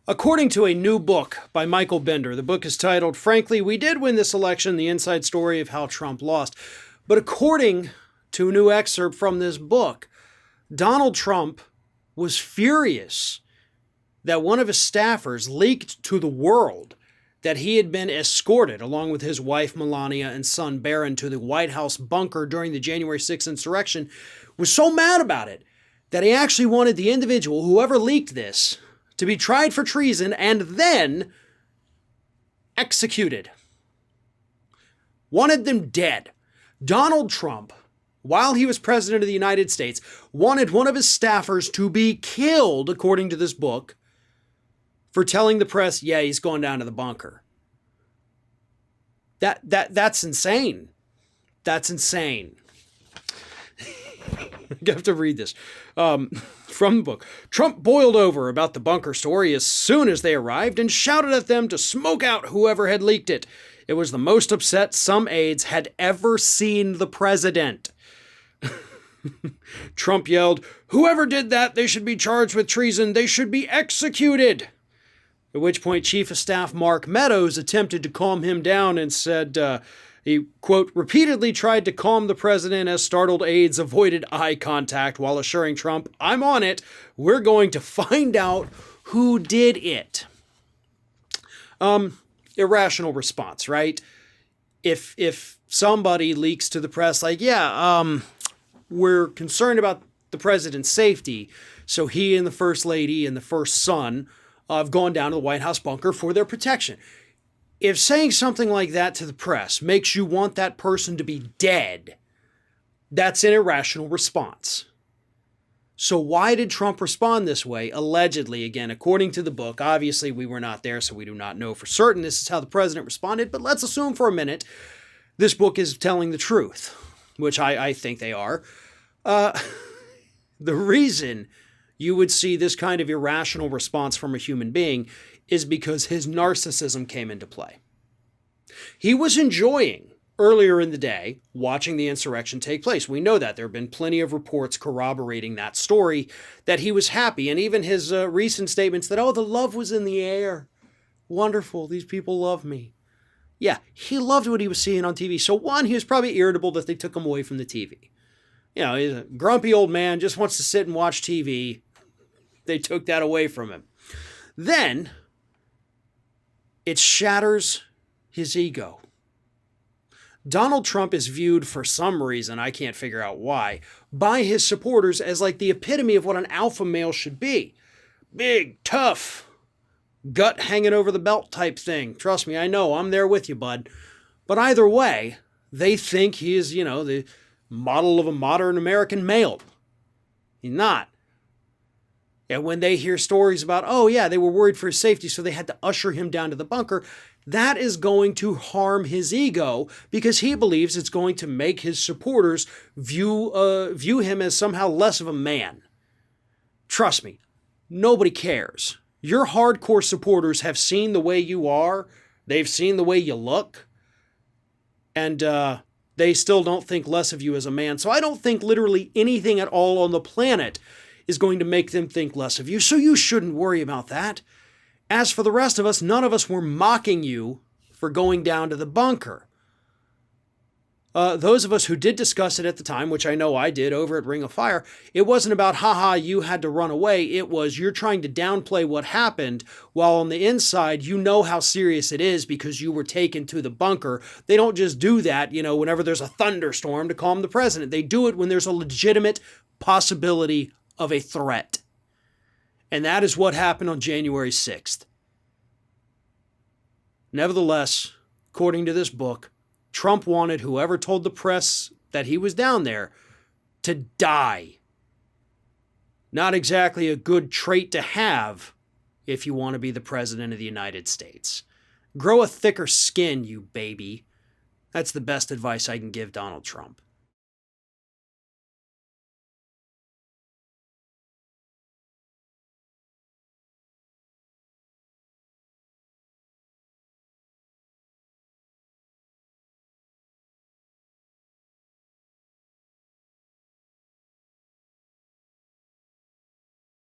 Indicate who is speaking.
Speaker 1: According to a new book by Michael Bender, the book is titled, Frankly, We Did Win This Election, The Inside Story of How Trump Lost. But according to a new excerpt from this book, Donald Trump was furious that one of his staffers leaked to the world that he had been escorted, along with his wife Melania and son Barron, to the White House bunker during the January 6th insurrection, was so mad about it that he actually wanted the individual, whoever leaked this, to be tried for treason and then executed. Wanted them dead. Donald Trump, while he was president of the United States, wanted one of his staffers to be killed, according to this book, for telling the press, yeah, he's going down to the bunker. That's insane. That's insane. I have to read this from the book. Trump boiled over about the bunker story as soon as they arrived and shouted at them to smoke out whoever had leaked it. It was the most upset some aides had ever seen the president. Trump yelled, "Whoever did that, they should be charged with treason. They should be executed." At which point Chief of Staff Mark Meadows attempted to calm him down and said, he, quote, repeatedly tried to calm the president as startled aides avoided eye contact while assuring Trump, "I'm on it. We're going to find out who did it." Irrational response, right? If somebody leaks to the press like, we're concerned about the president's safety, so he and the first lady and the first son have gone down to the White House bunker for their protection. If saying something like that to the press makes you want that person to be dead, that's an irrational response. So why did Trump respond this way? Allegedly, again, according to the book, obviously we were not there, so we do not know for certain this is how the president responded, but let's assume for a minute this book is telling the truth, which I think they are. The reason you would see this kind of irrational response from a human being is because his narcissism came into play. He was enjoying, earlier in the day, watching the insurrection take place. We know that. There have been plenty of reports corroborating that story, that he was happy. And even his recent statements that, the love was in the air. Wonderful. These people love me. Yeah, he loved what he was seeing on TV. So one, he was probably irritable that they took him away from the TV. You know, he's a grumpy old man, just wants to sit and watch TV. They took that away from him. Then it shatters his ego. Donald Trump is viewed, for some reason, I can't figure out why, by his supporters as like the epitome of what an alpha male should be. Big, tough, gut hanging over the belt type thing. Trust me, I know, I'm there with you, bud. But either way, they think he is, the model of a modern American male. He's not. And when they hear stories about, they were worried for his safety, so they had to usher him down to the bunker, that is going to harm his ego because he believes it's going to make his supporters view him as somehow less of a man. Trust me, nobody cares. Your hardcore supporters have seen the way you are. They've seen the way you look. And they still don't think less of you as a man. So I don't think literally anything at all on the planet is going to make them think less of you, so you shouldn't worry about that. As for the rest of us, none of us were mocking you for going down to the bunker. Those of us who did discuss it at the time, which I know I did over at Ring of Fire, it wasn't about, you had to run away. It was, you're trying to downplay what happened, while on the inside, you know how serious it is because you were taken to the bunker. They don't just do that, whenever there's a thunderstorm to calm the president. They do it when there's a legitimate possibility of a threat. And that is what happened on January 6th. Nevertheless, according to this book, Trump wanted whoever told the press that he was down there to die. Not exactly a good trait to have if you want to be the president of the United States. Grow a thicker skin, you baby. That's the best advice I can give Donald Trump.